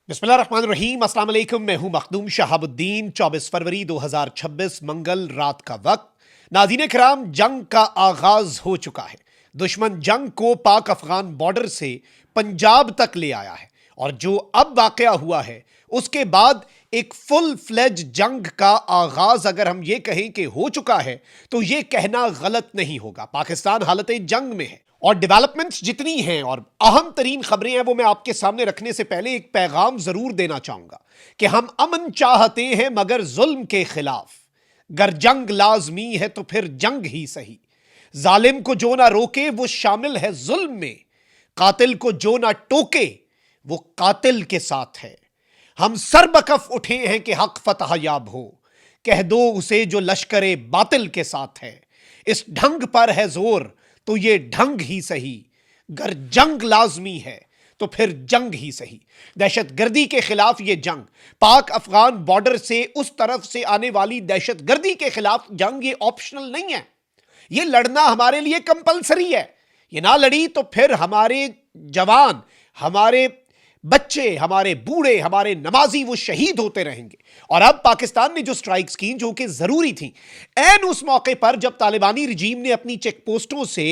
बिस्मिल्लाहिर्रहमानिर्रहीम, अस्सलाम वालेकुम। मैं हूं मखदूम शहाबुद्दीन। 24 फरवरी 2026 मंगल रात का वक्त। नाज़रीन किराम, जंग का आगाज हो चुका है। दुश्मन जंग को पाक अफगान बॉर्डर से पंजाब तक ले आया है और जो अब वाकया हुआ है उसके बाद एक फुल फ्लेज जंग का आगाज अगर हम ये कहें कि हो चुका है तो ये कहना गलत नहीं होगा। पाकिस्तान हालत जंग में है और डेवलपमेंट्स जितनी हैं और अहम तरीन खबरें हैं वो मैं आपके सामने रखने से पहले एक पैगाम जरूर देना चाहूंगा कि हम अमन चाहते हैं मगर जुल्म के खिलाफ। गर जंग लाजमी है तो फिर जंग ही सही। जालिम को जो ना रोके वो शामिल है जुल्म में। कातिल को जो ना टोके वो कातिल के साथ है। हम सरबकफ उठे हैं कि हक फतह याब हो। कह दो उसे जो लश्करे बातिल के साथ है। इस ढंग पर है जोर तो ये ढंग ही सही। गर जंग लाजमी है तो फिर जंग ही सही। दहशत गर्दी के खिलाफ ये जंग, पाक अफगान बॉर्डर से उस तरफ से आने वाली दहशत गर्दी के खिलाफ जंग, ये ऑप्शनल नहीं है। ये लड़ना हमारे लिए कंपलसरी है। ये ना लड़ी तो फिर हमारे जवान, हमारे बच्चे, हमारे बूढ़े, हमारे नमाजी वो शहीद होते रहेंगे। और अब पाकिस्तान ने जो स्ट्राइक्स की जो कि जरूरी थी, ऐन उस मौके पर जब तालिबानी रिजीम ने अपनी चेक पोस्टों से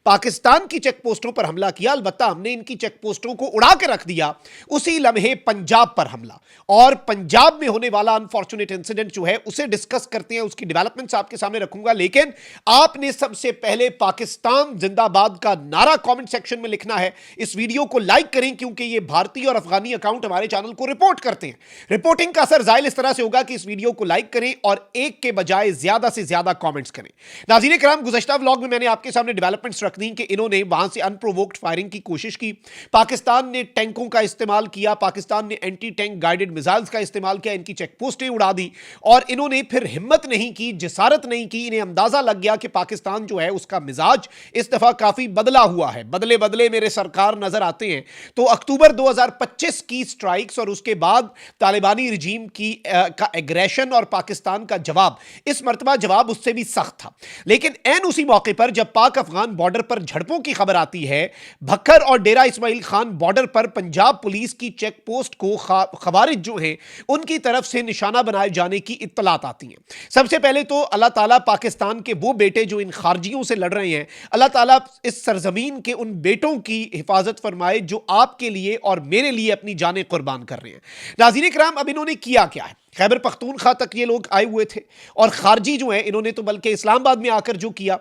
पाकिस्तान की चेक पोस्टों पर हमला किया, अलबत्ता हमने इनकी चेक पोस्टों को उड़ा के रख दिया, उसी लम्हे पंजाब पर हमला। और पंजाब में होने वाला अनफॉर्चुनेट इंसिडेंट जो है उसे डिस्कस करते हैं, उसकी डेवलपमेंट्स आपके सामने रखूंगा। लेकिन आपने सबसे पहले पाकिस्तान जिंदाबाद का नारा कमेंट सेक्शन में लिखना है। इस वीडियो को लाइक करें क्योंकि ये भारतीय और अफगानी अकाउंट हमारे चैनल को रिपोर्ट करते हैं। रिपोर्टिंग का असर जाहिर इस तरह से होगा कि इस वीडियो को लाइक करें और एक के बजाय ज्यादा से ज्यादा कमेंट्स करें। नाज़रीन किराम, गुज़श्ता व्लॉग में मैंने आपके सामने डेवलपमेंट्स रख दी कि इन्होंने वहां से अनप्रोवोक्ड फायरिंग की कोशिश की। पाकिस्तान ने टैंकों का इस्तेमाल किया, पाकिस्तान ने एंटी टैंक गाइडेड मिसाइल्स का इस्तेमाल किया, इनकी चेक पोस्टें उड़ा दी और इन्होंने फिर हिम्मत नहीं की, जिसारत नहीं की। इन्हें अंदाजा लग गया कि पाकिस्तान जो है उसका मिजाज इस दफा काफी बदला हुआ है। बदले बदले मेरे सरकार नजर आते हैं। तो अक्टूबर 2025 की स्ट्राइक्स और उसके बाद तालिबानी रिजीम की का एग्रेशन और पाकिस्तान का जवाब, इस मर्तबा जवाब उससे भी सख्त था। लेकिन एन उसी मौके पर जब पाक अफगान बॉर्डर पर झड़पों की खबर आती है, भक्कर और डेरा इस्माइल खान बॉर्डर पर पंजाब पुलिस की चेक पोस्ट को खवारिज जो हैं उनकी तरफ से निशाना बनाए जाने की इत्तलात आती हैं। सबसे पहले तो अल्लाह ताला पाकिस्तान के वो बेटे जो इन खारजियों से लड़ रहे हैं, अल्लाह ताला इस सरजमीन के उन बेटों की हिफाजत फरमाए जो आपके लिए और मेरे लिए अपनी जानें कुर्बान कर रहे हैं। नाज़रीन किराम, अब इन्होंने किया क्या है? खैबर पख्तूनख्वा तक ये लोग आए हुए थे और खारजी जो है इन्होंने तो बल्कि इस्लामाबाद में आकर जो किया,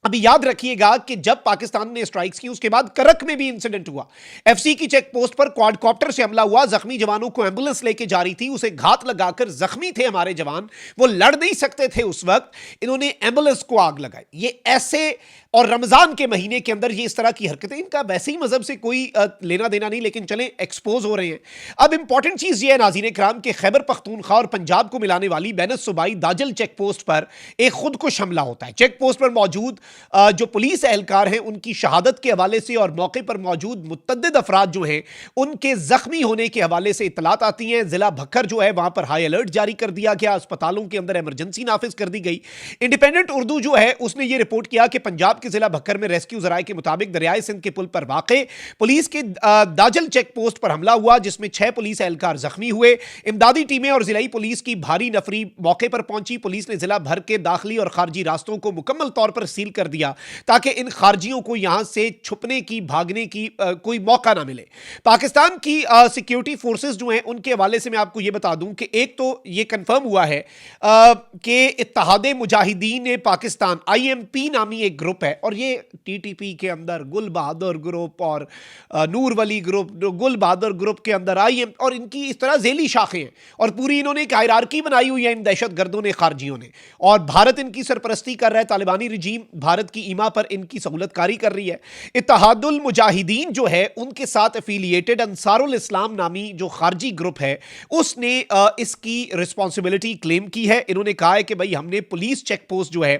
अभी याद रखिएगा कि जब पाकिस्तान ने स्ट्राइक्स की उसके बाद करक में भी इंसिडेंट हुआ। एफसी की चेक पोस्ट पर क्वाडकॉप्टर से हमला हुआ, जख्मी जवानों को एम्बुलेंस लेके जा रही थी, उसे घात लगाकर, जख्मी थे हमारे जवान, वो लड़ नहीं सकते थे उस वक्त, इन्होंने एम्बुलेंस को आग लगाई। ये ऐसे, और रमजान के महीने के अंदर ये इस तरह की हरकतें, इनका वैसे ही मजहब से कोई लेना देना नहीं, लेकिन चले एक्सपोज हो रहे हैं। अब इंपॉर्टेंट चीज ये है नाज़रीन किराम कि खैबर पख्तूनख्वा और पंजाब को मिलाने वाली बैनस सूबाई दाजल चेक पोस्ट पर एक खुदकुश हमला होता है। चेक पोस्ट पर मौजूद जो पुलिस एहलकार हैं उनकी शहादत के हवाले से और मौके पर मौजूद मुतअद्दिद अफराद जो हैं उनके जख्मी होने के हवाले से इत्तलात आती हैं। जिला भक्कर जो है वहां पर हाई अलर्ट जारी कर दिया गया, अस्पतालों के अंदर इमरजेंसी नाफिज कर दी गई। इंडिपेंडेंट उर्दू जो है उसने ये रिपोर्ट किया कि पंजाब के जिला भक्कर में रेस्क्यू जराये के मुताबिक दरियाए सिंध के पुल पर वाक़े पुलिस के दाजल चेक पोस्ट पर हमला हुआ जिसमें 6 पुलिस एहलकार जख्मी हुए। इमदादी टीमें और जिलाई पुलिस की भारी नफरी मौके पर पहुंची। पुलिस ने जिला भर के दाखिली और खारजी रास्तों को मुकम्मल तौर पर सील कर दिया ताकि इन खारजियों को यहां से छुपने की, भागने की कोई मौका ना मिले। पाकिस्तान की सिक्योरिटी फोर्सेस जो हैं उनके हवाले से मैं आपको यह बता दूं कि एक तो यह कंफर्म हुआ है कि इत्तेहादे मुजाहिदीन पाकिस्तान, IMP नामी एक ग्रुप है और ये TTP के अंदर गुल बहादुर ग्रुप और नूर वली ग्रुप, गुल बहादुर ग्रुप के अंदर IM और इनकी इस तरह झेली शाखें हैं और पूरी इन्होंने एक हायरार्की बनाई हुई है इन दहशत गर्दों ने, खारजियों ने। और भारत इनकी सरपरस्ती कर रहा है, तालिबानी रिजीम भारत की ईमा पर इनकी सहूलतकारी कर रही है। इत्तेहादुल मुजाहिदीन जो है उनके साथ एफिलिएटेड अंसारुल इस्लाम नामी जो खारजी ग्रुप है उसने इसकी रिस्पॉन्सिबिलिटी क्लेम की है। इन्होंने कहा है कि भाई हमने पुलिस चेक पोस्ट जो है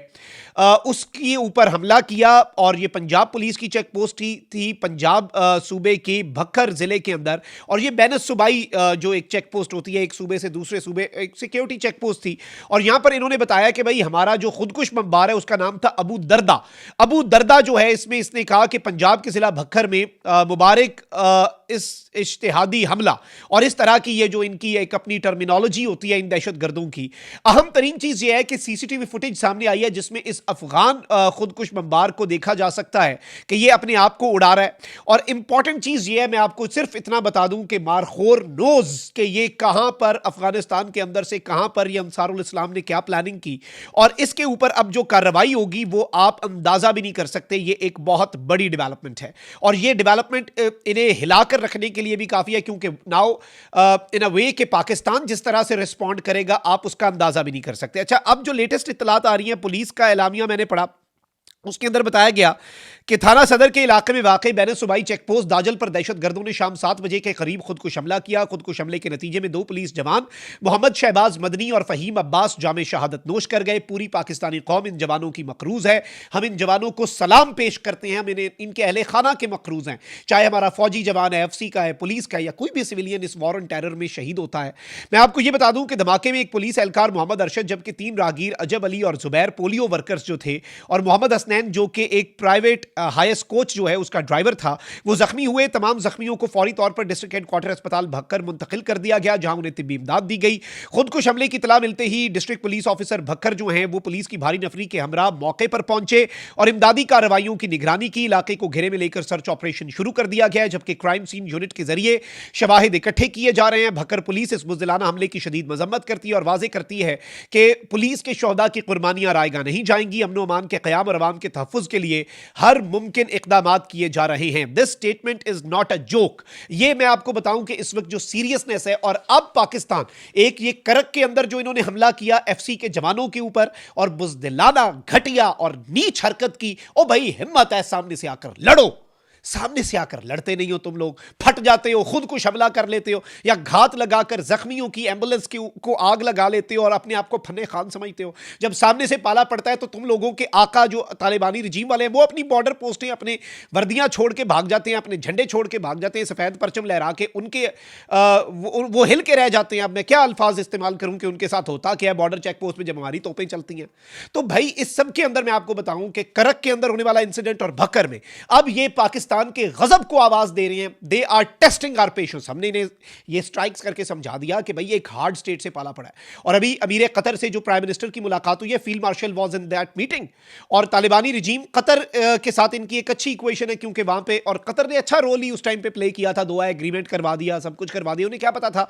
उसके ऊपर हमला किया और ये पंजाब पुलिस की चेक पोस्ट थी पंजाब सूबे के भक्कर जिले के अंदर। और ये बैनस सूबाई जो एक चेक पोस्ट होती है एक सूबे से दूसरे सूबे, एक सिक्योरिटी चेक पोस्ट थी। और यहां पर इन्होंने बताया कि भाई हमारा जो खुदकुश बमबार है उसका नाम था अबू दरदा। अबू दरदा जो है इसमें इसने कहा कि पंजाब के जिला भक्कर में मुबारक इस इज्तिहादी हमला और इस तरह की ये जो इनकी एक अपनी टर्मिनोलॉजी होती है इन दहशतगर्दों की, अहम तरीन चीज ये है कि सीसीटीवी फुटेज सामने आई है जिसमें इस अफगान खुदकुश बमबार को देखा जा सकता है कि ये अपने आप को उड़ा रहा है। और इंपॉर्टेंट चीज ये है, मैं आपको सिर्फ इतना बता दूं कि मारखोर नोज कि ये कहां पर अफगानिस्तान के अंदर से कहां पर ये अंसारुल इस्लाम ने क्या प्लानिंग की, और इसके ऊपर अब जो कार्रवाई होगी वो आप अंदाजा भी नहीं कर सकते। ये एक बहुत बड़ी डेवलपमेंट है और ये डेवलपमेंट इन्हें हिलाकर रखने के लिए भी काफी है, क्योंकि नाउ इन अ वे कि पाकिस्तान जिस तरह से रिस्पॉन्ड करेगा आप उसका अंदाजा भी नहीं कर सकते। अच्छा, अब जो लेटेस्ट इत्तलात आ रही है, पुलिस का एलामिया मैंने पढ़ा, उसके अंदर बताया गया कि थाना सदर के इलाके में वाकई बैन सूबाई चेक पोस्ट दाजल पर दहशतगर्दों ने शाम 7 बजे के करीब खुदकुश हमला किया। खुदकुश हमले के नतीजे में 2 पुलिस जवान मोहम्मद शहबाज मदनी और फहीम अब्बास जामे शहादत नोश कर गए। पूरी पाकिस्तानी कौम इन जवानों की मकरूज है। हम इन जवानों को सलाम पेश करते हैं, हम इन्हें इनके अहले खाना के मकरूज हैं, चाहे हमारा फौजी जवान है, एफसी का है, पुलिस का है, या कोई भी सिविलियन इस वॉर ऑन टेरर में शहीद होता है। मैं आपको यह बता दूं कि धमाके में एक पुलिस एहलकार मोहम्मद अरशद, जबकि 3 राहगीर अजब अली और जुबैर पोलियो वर्कर्स जो थे, और मोहम्मद हसनैन जो कि एक प्राइवेट हाईएस्ट कोच जो है उसका ड्राइवर था, वो जख्मी हुए। तमाम जख्मियों को फौरी तौर पर डिस्ट्रिक्ट हेडक्वार्टर अस्पताल भक्कर मुंतकिल कर दिया गया, जहां उन्हें तिब्बी इमदाद दी गई। खुदकुश हमले की इत्तला मिलते ही डिस्ट्रिक्ट पुलिस ऑफिसर भक्कर जो हैं वो पुलिस की भारी नफरी के हमरा मौके पर पहुंचे और इमदादी कार्रवाइयों की निगरानी की। इलाके को घेरे में लेकर सर्च ऑपरेशन शुरू कर दिया गया है, जबकि क्राइम सीन यूनिट के जरिए शवाहिद इकट्ठे किए जा रहे हैं। भक्कर पुलिस इस बुज़दिलाना हमले की शदीद मजम्मत करती है और वाजे करती है कि पुलिस के शोहदा की कुर्बानियां रायगा नहीं जाएंगी। अमन अमान के क़याम और अवाम के तहफ़्फ़ुज़ के लिए हर मुमकिन इक़दामात किए जा रहे हैं। This statement is not a joke. ये मैं आपको बताऊं कि इस वक्त जो सीरियसनेस है, और अब पाकिस्तान एक ये करक के अंदर जो इन्होंने हमला किया एफसी के जवानों के ऊपर और बुज़दिलाना, घटिया और नीच हरकत की, ओ भाई हिम्मत है सामने से आकर लड़ो। सामने से आकर लड़ते नहीं हो, तुम लोग फट जाते हो, खुद को हमला कर लेते हो, या घात लगाकर जख्मियों की एम्बुलेंस को आग लगा लेते हो और अपने आप को फने खान समझते हो। जब सामने से पाला पड़ता है तो तुम लोगों के आका जो तालिबानी रजीम वाले हैं वो अपनी बॉर्डर पोस्टें, अपने वर्दियां छोड़ के भाग जाते हैं, अपने झंडे छोड़ के भाग जाते हैं, सफेद परचम लहरा के उनके वो हिल के रह जाते हैं। अब मैं क्या अल्फाज इस्तेमाल करूं कि उनके साथ होता क्या है बॉर्डर चेक पोस्ट पर जब हमारी तोपें चलती हैं। तो भाई इस सब के अंदर मैं आपको बताऊं कि करक के अंदर होने वाला इंसिडेंट और भक्कर में अब ये पाकिस्तान के गजब को आवाज दे रहे हैं। They are testing our patience. हमने इन्हें ये स्ट्राइक्स करके समझा दिया कि भाई एक हार्ड स्टेट से पाला पड़ा है। और अभी अमीर कतर से जो प्राइम मिनिस्टर की मुलाकात हुई है, field marshal was in that meeting, और तालिबानी रजीम कतर के साथ इनकी एक अच्छी इक्वेशन है, क्योंकि वहां पे और कतर ने अच्छा रोल ही उस टाइम पे प्ले किया था, दुआ एग्रीमेंट करवा दिया, सब कुछ करवा दिया। उन्हें क्या पता था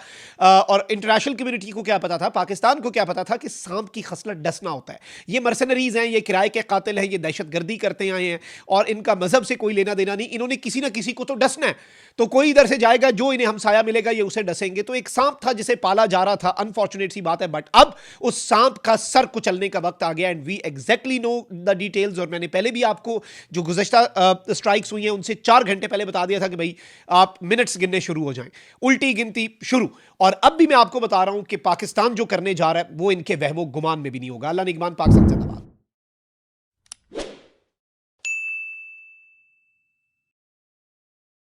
और इंटरनेशनल कम्युनिटी को क्या पता था, पाकिस्तान को क्या पता था कि सांप की खसलत डसना होता है। ये मर्सनरीज हैं, ये किराए के कातिल हैं, ये दहशतगर्दी करते आए हैं और इनका मजहब से कोई लेना देना नहीं। इन्होंने किसी ना किसी को तो डसना है, तो कोई इधर से जाएगा, जो इन्हें हमसाया मिलेगा ये उसे डसेंगे। तो एक सांप था जिसे पाला जा रहा था, अनफॉर्चुनेट सी बात है, बट अब उस सांप का सर कुचलने का वक्त आ गया। And we exactly know the details. और मैंने पहले भी आपको जो गुज़श्ता स्ट्राइक्स हुई हैं उनसे 4 घंटे पहले बता दिया था कि भाई आप मिनट्स गिनने शुरू हो जाएं, उल्टी गिनती शुरू। और अब भी मैं आपको बता रहा हूं कि पाकिस्तान जो करने जा रहा है वो इनके वहमो गुमान में भी नहीं होगा। अल्लाह निगहबान, पाकिस्तान जिंदाबाद।